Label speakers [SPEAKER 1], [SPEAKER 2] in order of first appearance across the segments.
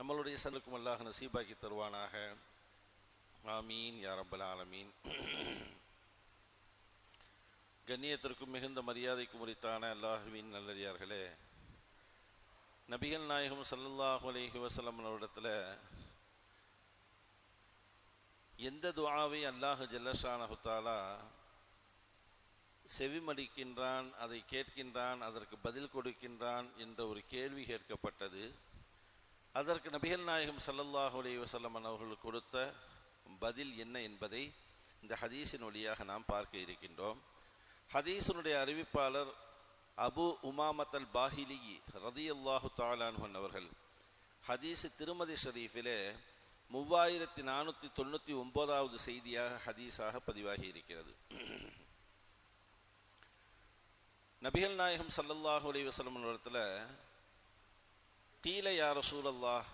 [SPEAKER 1] நம்மளுடைய சலுக்கும் அல்லாஹ் நசீபாக்கி தருவானாக. ஆமீன் யா ரப்பல் ஆலமீன். கண்ணியத்திற்கும் மிகுந்த மரியாதைக்கும் உரித்தான அல்லாஹுவின் நல்லடியார்களே, நபிகள் நாயகம் ஸல்லல்லாஹு அலைஹி வஸல்லம் அவரிடத்தில் எந்த துஆவை அல்லாஹ் ஜல்லஷானஹு தஆலா செவிமடிக்கின்றான், அதை கேட்கின்றான், அதற்கு பதில் கொடுக்கின்றான் என்ற ஒரு கேள்வி கேட்கப்பட்டது. அதற்கு நபிகள் நாயகம் ஸல்லல்லாஹு அலைஹி வஸல்லம் அவர்கள் கொடுத்த பதில் என்ன என்பதை இந்த ஹதீஸின் வழியாக நாம் பார்க்க இருக்கின்றோம். ஹதீஸினுடைய அறிவிப்பாளர் அபு உமாமத் அல் பாஹிலி ரதியல்லாஹு தஆலா அன்ஹு அவர்கள் ஹதீஸ் திருமதி ஷரீஃபிலே 3499வது செய்தியாக ஹதீஸாக பதிவாகி இருக்கிறது. நபிகள் நாயகம் ஸல்லல்லாஹு அலைஹி வஸல்லம் இடத்துல கீல யா ரசூலல்லாஹ்,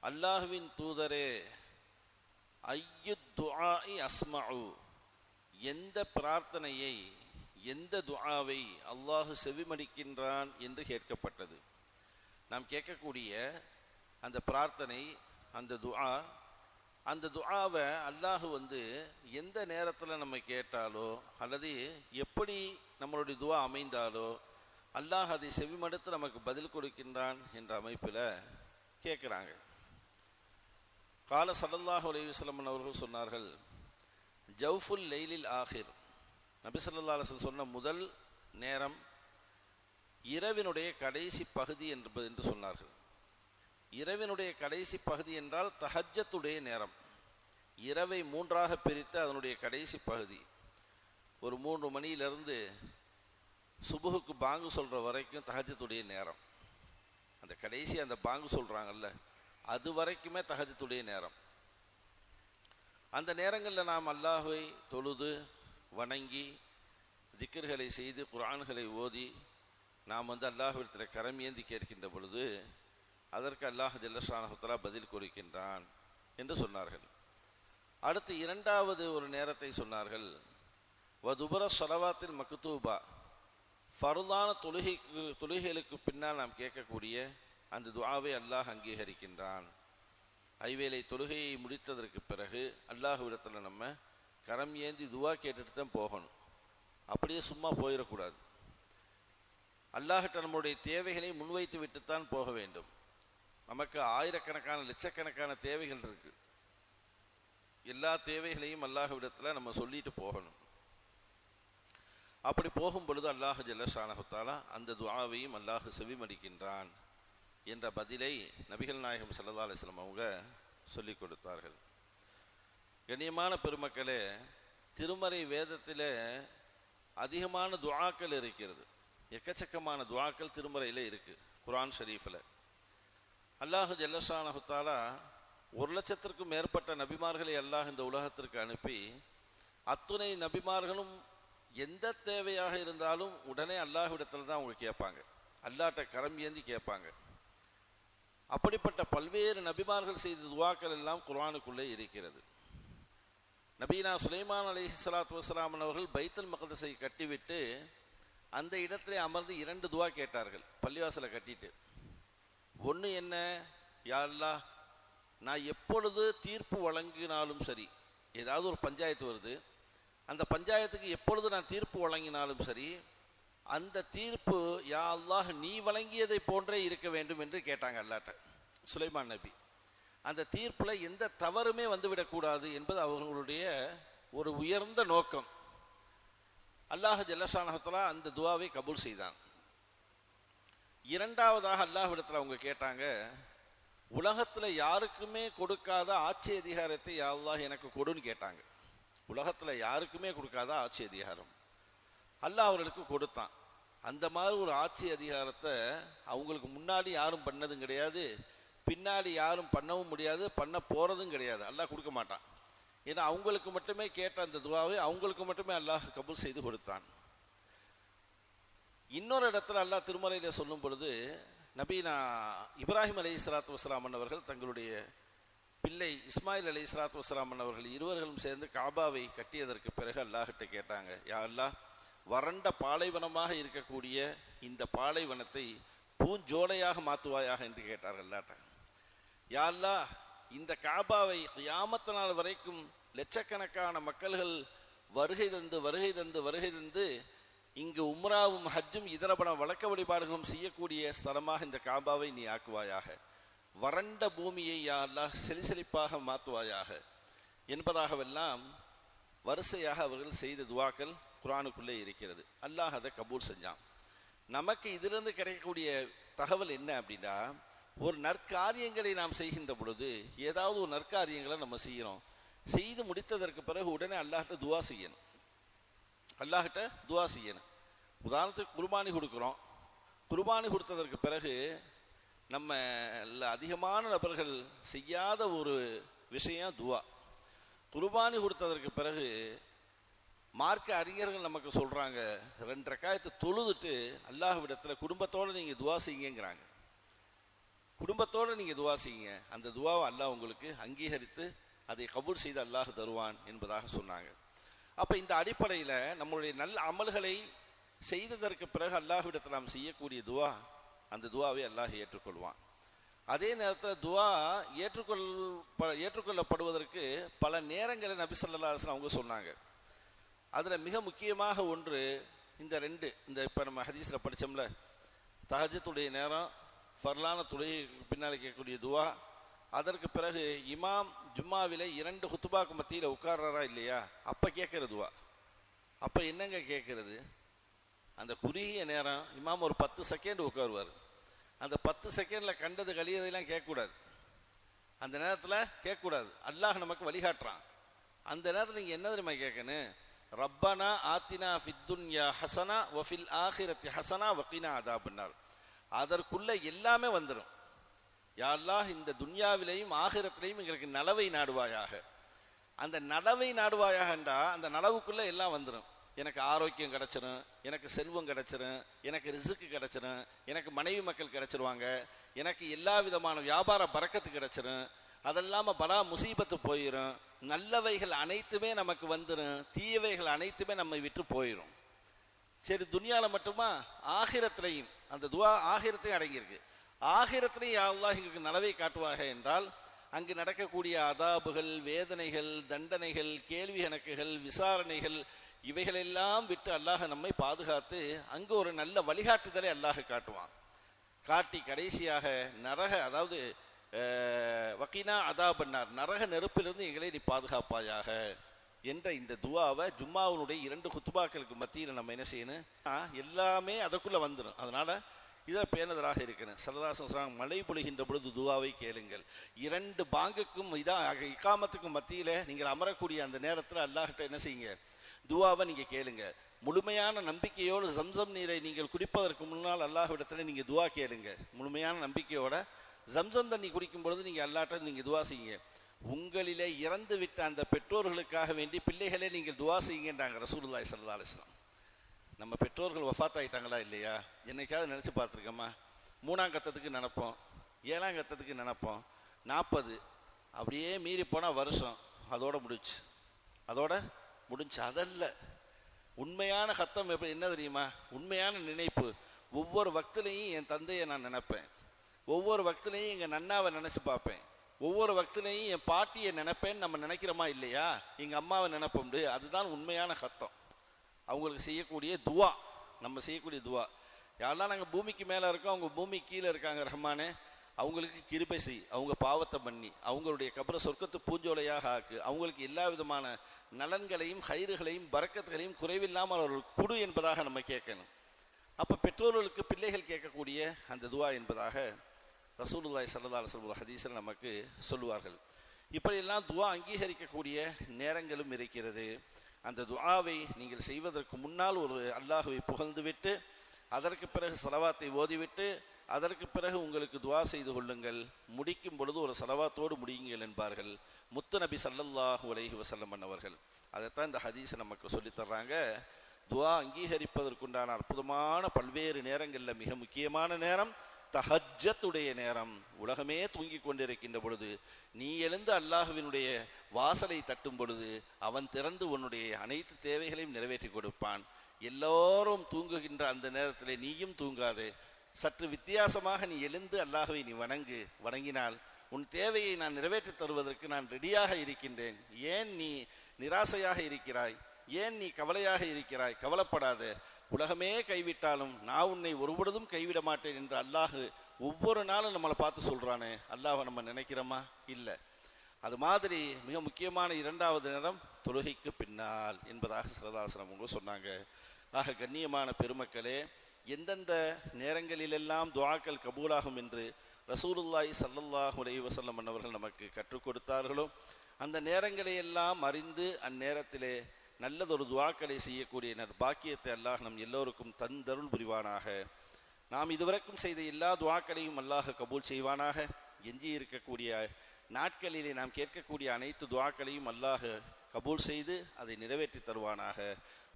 [SPEAKER 1] அல்லாஹுவின் தூதரே, ஐயு துஆஇ அஸ்மஉ, எந்த பிரார்த்தனையை, எந்த துஆவை அல்லாஹ் செவிமடிக்கின்றான் என்று கேட்கப்பட்டது. நாம் கேட்கக்கூடிய அந்த பிரார்த்தனை, அந்த துஆ, அந்த துஆவை அல்லாஹ் எந்த நேரத்தில் நம்ம கேட்டாலோ அல்லது எப்படி நம்மளுடைய துஆ அமைந்தாலோ அல்லாஹ் அதை செவிமடுத்து நமக்கு பதில் கொடுக்கின்றான் என்ற அமைப்பில் கேட்குறாங்க. கால ஸல்லல்லாஹு அலைஹி வஸல்லம் அவர்கள் சொன்னார்கள், ஜௌஃபுல் லைலில் ஆஹிர், நபி ஸல்லல்லாஹு அலைஹி வஸல்லம் சொன்ன முதல் நேரம் இரவினுடைய கடைசி பகுதி என்று சொன்னார்கள். இரவினுடைய கடைசி பகுதி என்றால் தஹஜ்ஜத்துடைய நேரம். இரவை மூன்றாக பிரித்து அதனுடைய கடைசி பகுதி ஒரு 3 மணியிலிருந்து சுபுகுக்கு பாங்கு சொல்கிற வரைக்கும் தஹஜ்ஜத்துடைய நேரம். அந்த கடைசி அந்த பாங்கு சொல்கிறாங்கல்ல, அது வரைக்குமே தஹஜ்ஜத்துடைய நேரம். அந்த நேரங்களில் நாம் அல்லாஹ்வை தொழுது வணங்கி திக்ர்களை செய்து குர்ஆன்களை ஓதி நாம் அல்லாஹ்விடத்தில் கரம் ஏந்தி கேட்கின்ற பொழுது அதற்கு அல்லாஹ் ஜல்லஷானஹு தஆலா பதில் கொடுக்கின்றான் என்று சொன்னார்கள். அடுத்து இரண்டாவது ஒரு நேரத்தை சொன்னார்கள், வதுபர ஸலவாத்தில் மக்தூபா, ஃபர்தான தொழுகைகளுக்கு பின்னால் நாம் கேட்கக்கூடிய அந்த துஆவை அல்லாஹ் அங்கீகரிக்கின்றான். ஐவேளை தொழுகையை முடித்ததற்கு பிறகு அல்லாஹ்விடத்தில் நம்ம கரம் ஏந்தி துஆ கேட்டுட்டு தான் போகணும். அப்படியே சும்மா போயிடக்கூடாது. அல்லாஹ்கிட்ட நம்முடைய தேவைகளை முன்வைத்து விட்டுத்தான் போக வேண்டும். நமக்கு ஆயிரக்கணக்கான லட்சக்கணக்கான தேவைகள் இருக்கு. எல்லா தேவைகளையும் அல்லாஹ்விடத்தில் நம்ம சொல்லிட்டு போகணும். அப்படி போகும் பொழுது அல்லாஹ் ஜல்லஷானஹு தஆலா அந்த துஆவையும் அல்லாஹ் செவிமடிக்கின்றான் என்ற பதிலை நபிகள் நாயகம் ஸல்லல்லாஹு அலைஹி வஸல்லம் அவங்க சொல்லிக் கொடுத்தார்கள். கண்ணியமான பெருமக்களே, திருமறை வேதத்தில் அதிகமான துஆக்கள் இருக்கிறது. எக்கச்சக்கமான துஆக்கள் திருமறையில் இருக்கு. குர்ஆன் ஷரீஃபில் அல்லாஹ் ஜல்லஷானஹு தஆலா 1,00,000க்கும் மேற்பட்ட நபிமார்களை அல்லாஹ் இந்த உலகத்திற்கு அனுப்பி அத்துணை நபிமார்களும் எந்த தேவையாக இருந்தாலும் உடனே அல்லாஹ்விடத்தில் தான் அவங்க கேட்பாங்க. அல்லாஹ்ட்ட கரம் ஏந்தி கேட்பாங்க. அப்படிப்பட்ட பல்வேறு நபிமார்கள் செய்த துஆக்கள் எல்லாம் குர்ஆனுக்குள்ளே இருக்கிறது. நபீனா சுலைமான் அலைஹிஸ்ஸலாத்து வஸ்ஸலாம் அவர்கள் பைத்துல் மக்தஸை கட்டிவிட்டு அந்த இடத்திலே அமர்ந்து 2 துஆ கேட்டார்கள். பள்ளிவாசலை கட்டிட்டு, ஒன்று என்ன, யா அல்லாஹ், நான் எப்பொழுது தீர்ப்பு வழங்கினாலும் சரி, ஏதாவது ஒரு பஞ்சாயத்து வருது, அந்த பஞ்சாயத்துக்கு எப்பொழுது நான் தீர்ப்பு வழங்கினாலும் சரி, அந்த தீர்ப்பு யா அல்லாஹ் நீ வழங்கியதை போன்றே இருக்க வேண்டும் என்று கேட்டாங்க அல்லாஹ்ட்ட சுலைமான் நபி. அந்த தீர்ப்பில் எந்த தவறுமே வந்துவிடக்கூடாது என்பது அவர்களுடைய ஒரு உயர்ந்த நோக்கம். அல்லாஹ் ஜல்லஷானஹு தஆலா அந்த துஆவை கபூல் செய்தான். இரண்டாவதாக அல்லாஹ்விடத்தில் அவங்க கேட்டாங்க, உலகத்தில் யாருக்குமே கொடுக்காத ஆட்சி அதிகாரத்தை யா அல்லாஹ் எனக்கு கொடுன்னு கேட்டாங்க. உலகத்தில் யாருக்குமே கொடுக்காத ஆட்சி அதிகாரம் அல்லாஹ் அவர்களுக்கு கொடுத்தான். அந்த மாதிரி ஒரு ஆட்சி அதிகாரத்தை அவங்களுக்கு முன்னாடி யாரும் பண்ணதும் கிடையாது, பின்னாடி யாரும் பண்ணவும் முடியாது, பண்ண போகிறதும் கிடையாது. அல்லாஹ் கொடுக்க மாட்டான். ஏன்னா அவங்களுக்கு மட்டுமே கேட்ட அந்த துஆவை அவங்களுக்கு மட்டுமே அல்லாஹ் கபூல் செய்து கொடுத்தான். இன்னொரு இடத்துல அல்லாஹ் திருமலையில சொல்லும் பொழுது, நபீனா இப்ராஹிம் அலைஹிஸ்ஸலாத்து வஸ்ஸலாம் அவர்கள் தங்களுடைய பிள்ளை இஸ்மாயில் அலைஹிஸ்ஸலாத்து வஸ்ஸலாம் அவர்கள் இருவர்களும் சேர்ந்து காபாவை கட்டியதற்கு பிறகு அல்லாஹ்கிட்ட கேட்டாங்க, யா அல்லாஹ், வறண்ட பாலைவனமாக இருக்கக்கூடிய இந்த பாலைவனத்தை பூஞ்சோலையாக மாற்றுவாயாக என்று கேட்டார்கள் அல்லாஹ்ட்ட. யா அல்லாஹ், இந்த காபாவை கியாமத் நாள் வரைக்கும் லட்சக்கணக்கான மக்கள்கள் வருகை தந்து இங்கு உம்ராவும் ஹஜ்ஜும் இதர வழக்க வழிபாடுகளும் செய்யக்கூடிய ஸ்தலமாக இந்த காபாவை நீ ஆக்குவாயாக. வறண்ட பூமியை யா அல்லாஹ் செழிப்பாக மாற்றுவாயாக என்பதாகவெல்லாம் வரிசையாக அவர்கள் செய்த துவாக்கள் குர்ஆனுக்குள்ளே இருக்கிறது. அல்லாஹ் அதை கபூல் செஞ்சான். நமக்கு இதிலிருந்து கிடைக்கக்கூடிய தகவல் என்ன அப்படின்னா, ஒரு நற்காரியங்களை நாம் செய்கின்ற பொழுது ஏதாவது ஒரு நற்காரியங்களை நம்ம செய்யறோம், செய்து முடித்ததற்கு பிறகு உடனே அல்லாஹ்கிட்ட துவா செய்யணும். உதாரணத்துக்கு குர்பானி கொடுக்குறோம். குர்பானி கொடுத்ததற்கு பிறகு நம்ம அதிகமான நபர்கள் செய்யாத ஒரு விஷயம் துவா. குர்பானி கொடுத்ததற்கு பிறகு மார்க்க அறிஞர்கள் நமக்கு சொல்றாங்க, 2 ரக்காயத்தை தொழுதுட்டு அல்லாஹ்விடத்துல குடும்பத்தோட நீங்க துவா செய்யுங்கிறாங்க. குடும்பத்தோட நீங்க துவா செய்யுங்க, அந்த துவாவை அல்லாஹ் உங்களுக்கு அங்கீகரித்து அதை கபூல் செய்து அல்லாஹ் தருவான் என்பதாக சொன்னாங்க. அப்ப இந்த அடிப்படையில நம்மளுடைய நல்ல அமல்களை செய்ததற்கு பிறகு அல்லாஹ்விடத்தில் நாம் செய்யக்கூடிய துவா, அந்த துவாவை அல்லாஹ் ஏற்றுக்கொள்வான். அதே நேரத்தில் துவா ஏற்றுக்கொள்ளப்படுவதற்கு பல நேரங்களை நபி ஸல்லல்லாஹு அலைஹி வஸல்லம் அவங்க சொன்னாங்க. அதுல மிக முக்கியமாக ஒன்று இந்த இப்ப நம்ம ஹதீஸ்ல படிச்சோம்ல, தஹஜ்ஜுடைய நேரம், ஃபர்லான தொழுகைக்கு பின்னால் கேட்கக்கூடிய துவா, அதற்கு பிறகு இமாம் ஜும்மாவில 2 ஹுத்துபாக்கு மத்தியில் உட்கார்றாரா இல்லையா, அப்ப கேட்கிற துவா. அப்ப என்னங்க கேட்கறது? அந்த குறுகிய நேரம் இமாம் ஒரு 10 செகண்ட் உட்காருவார். அந்த 10 செகண்ட்ல கண்டது கழியதெல்லாம் கேட்கக்கூடாது. அந்த நேரத்தில் கேட்கக்கூடாது. அல்லாஹ் நமக்கு வழிகாட்டுறான். அந்த நேரத்தில் நீங்க என்ன தெரியுமா கேட்கணும்? ரப்பனா ஆத்தினா ஃபித் துன்யா ஹஸனா வ ஃபில் ஆখিরাতি ஹஸனா வ கினா அதாபன்னார். அதற்குள்ள எல்லாமே வந்துடும். யா அல்லாஹ், இந்த துன்யாவிலையும் ஆகிரத்திலையும் எங்களுக்கு நலவை நாடுவாயாக. அந்த நலவை நாடுவாயாகண்டா அந்த நலவுக்குள்ள எல்லாம் வந்துடும். எனக்கு ஆரோக்கியம் கிடைச்சிடும், எனக்கு செல்வம் கிடைச்சிடும், எனக்கு ரிசுக்கு கிடைச்சிடும், எனக்கு மனைவி மக்கள் கிடைச்சிருவாங்க, எனக்கு எல்லா விதமான வியாபார பரக்கத்து கிடைச்சிடும், அதெல்லாம பலா முசீபத்து போயிடும், நல்லவைகள் அனைத்துமே நமக்கு வந்துடும், தீயவைகள் அனைத்துமே நம்மை விட்டு போயிடும். சரி, துன்யால மட்டுமா? ஆகிரத்திலையும் அந்த துவா ஆகிரத்தையும் அடங்கியிருக்கு. ஆகிரத்திலையும் யா அல்லாஹ் எங்களுக்கு நலவை காட்டுவாக என்றால் அங்கு நடக்கக்கூடிய அதாபுகள், வேதனைகள், தண்டனைகள், கேள்வி கணக்குகள், விசாரணைகள், இவைகளெல்லாம் விட்டு அல்லாஹ் நம்மை பாதுகாத்து அங்கு ஒரு நல்ல வழிகாட்டுதலை அல்லாஹ் காட்டுவான். காட்டி கடைசியாக நரக, அதாவது வக்கீனா அதாபன்னார், நரக நெருப்பிலிருந்து எங்களை நீ பாதுகாப்பாயாக என்ற இந்த துவாவை ஜும்மாவுடைய 2 குத்துபாக்களுக்கு மத்தியில் நம்ம என்ன செய்யணும்? எல்லாமே அதற்குள்ள வந்துடும். அதனால இதில் பேணுதலாக இருக்கணும். ஸல்லல்லாஹு மழை பொழிகின்ற பொழுது துவாவை கேளுங்கள். 2 பாங்குக்கும் இகாமத்துக்கும் மத்தியில நீங்கள் அமரக்கூடிய அந்த நேரத்தில் அல்லாஹ்கிட்ட என்ன செய்யுங்க? துவாவை நீங்க கேளுங்க. முழுமையான நம்பிக்கையோடு ஜம்சம் நீரை நீங்கள் குடிப்பதற்கு முன்னால் அல்லாஹ்விடத்துல நீங்க துவா கேளுங்க. முழுமையான நம்பிக்கையோட ஜம்சம் தண்ணி குடிக்கும் பொழுது நீங்க அல்லாஹ்ட்ட நீங்க துவா செய்யுங்க. உங்களிலே இறந்து விட்ட அந்த பெற்றோர்களுக்காக வேண்டி பிள்ளைகளே நீங்கள் துவா செய்யுங்கன்றாங்க ரசூலுல்லாஹி ஸல்லல்லாஹு அலைஹி வஸல்லம். நம்ம பெற்றோர்கள் வஃபாத் ஆயிட்டாங்களா இல்லையா? என்னைக்காவது நினைச்சு பார்த்துருக்கோமா? 3ஆம் கட்டத்துக்கு நினைப்போம், 7ஆம் கட்டத்துக்கு நினைப்போம், 40 அப்படியே மீறி போனா வருஷம் அதோட முடிச்சு. அதல்ல உண்மையான கத்தம். எப்படி என்ன தெரியுமா? உண்மையான நினைப்பு. ஒவ்வொரு வக்திலையும் என் தந்தையை நான் நினைப்பேன், ஒவ்வொரு வக்திலையும் எங்க நன்னாவை நினைச்சு பார்ப்பேன், ஒவ்வொரு வக்திலையும் என் பாட்டியை நினைப்பேன்னு நம்ம நினைக்கிறோமா இல்லையா? எங்க அம்மாவை நினைப்போம். அதுதான் உண்மையான கத்தம். அவங்களுக்கு செய்யக்கூடிய துவா, நம்ம செய்யக்கூடிய துவா. யாரெல்லாம் நாங்கள் பூமிக்கு மேலே இருக்கோம், அவங்க பூமி கீழே இருக்காங்க ரஹ்மானே, அவங்களுக்கு கிருபை செய், அவங்க பாவத்தை பண்ணி அவங்களுடைய கபரை சொர்க்கத்து பூஞ்சோலையாக ஆக்கு, அவங்களுக்கு எல்லா விதமான நலன்களையும் ஹைறுகளையும் பரக்கத்துகளையும் குறைவில்லாமல் அவர்கள் குடு என்பதாக நம்ம கேட்கணும். அப்போ பெற்றோர்களுக்கு பிள்ளைகள் கேட்கக்கூடிய அந்த துவா என்பதாக ரசூலுல்லாஹி ஸல்லல்லாஹு அலைஹி வஸல்லம் ஹதீஸில் நமக்கு சொல்லுவார்கள். இப்படியெல்லாம் துவா அங்கீகரிக்கக்கூடிய நேரங்களும் இருக்கிறது. அந்த துஆவை நீங்கள் செய்வதற்கு முன்னால் ஒரு அல்லாஹுவை புகழ்ந்து விட்டு அதற்கு பிறகு ஸலவாத்தை ஓதிவிட்டு அதற்கு பிறகு உங்களுக்கு துஆ செய்து கொள்ளுங்கள். முடிக்கும் பொழுது ஒரு ஸலவாத்தோடு முடியுங்கள் என்பார்கள் முத்து நபி ஸல்லல்லாஹு அலைஹி வஸல்லம் அவர்கள். அதைத்தான் இந்த ஹதீஸை நமக்கு சொல்லித்தர்றாங்க. துஆ அங்கீகரிப்பதற்குண்டான அற்புதமான பல்வேறு நேரங்களில் மிக முக்கியமான நேரம் தஹஜ்ஜத்துடைய நேரம். உலகமே தூங்கி கொண்டிருக்கின்ற பொழுது நீ எழுந்து அல்லாஹ்வினுடைய வாசலை தட்டும் பொழுது அவன் திறந்து உன்னுடைய அனைத்து தேவைகளையும் நிறைவேற்றி கொடுப்பான். எல்லோரும் தூங்குகின்ற அந்த நேரத்தில் நீயும் தூங்காதே, சற்று வித்தியாசமாக நீ எழுந்து அல்லாஹ்வை நீ வணங்கினால் உன் தேவையை நான் நிறைவேற்றி தருவதற்கு நான் ரெடியாக இருக்கின்றேன். ஏன் நீ நிராசையாக இருக்கிறாய்? ஏன் நீ கவலையாக இருக்கிறாய்? கவலைப்படாத, உலகமே கைவிட்டாலும் நான் உன்னை ஒருபொழுதும் கைவிட மாட்டேன் என்று அல்லாஹ் ஒவ்வொரு நாளும் நம்மளை பார்த்து சொல்றானே, அல்லாஹ்வை நம்ம நினைக்கிறோமா? இல்லை. அது மாதிரி மிக முக்கியமான இரண்டாவது நேரம் தொழுகைக்கு பின்னால் என்பதாக சரதாசனம் அவங்க சொன்னாங்க. ஆக கண்ணியமான பெருமக்களே, எந்தெந்த நேரங்களிலெல்லாம் துஆக்கள் கபூலாகும் என்று ரசூலுல்லாஹி ஸல்லல்லாஹு அலைஹி வஸல்லம் அவர்கள் நமக்கு கற்றுக் கொடுத்தார்களோ, அந்த நேரங்களை எல்லாம் அறிந்து அந்நேரத்திலே நல்லதொரு துஆக்களை செய்யக்கூடிய பாக்கியத்தை அல்லாஹ் நம் எல்லோருக்கும் தந்தருள் புரிவானாக. நாம் இதுவரைக்கும் செய்த எல்லா துஆக்களையும் அல்லாஹ் கபூல் செய்வானாக. எஞ்சி இருக்கக்கூடிய நாட்களிலே நாம் கேட்கக்கூடிய அனைத்து துஆக்களையும் அல்லாஹ் கபூல் செய்து அதை நிறைவேற்றி தருவானாக.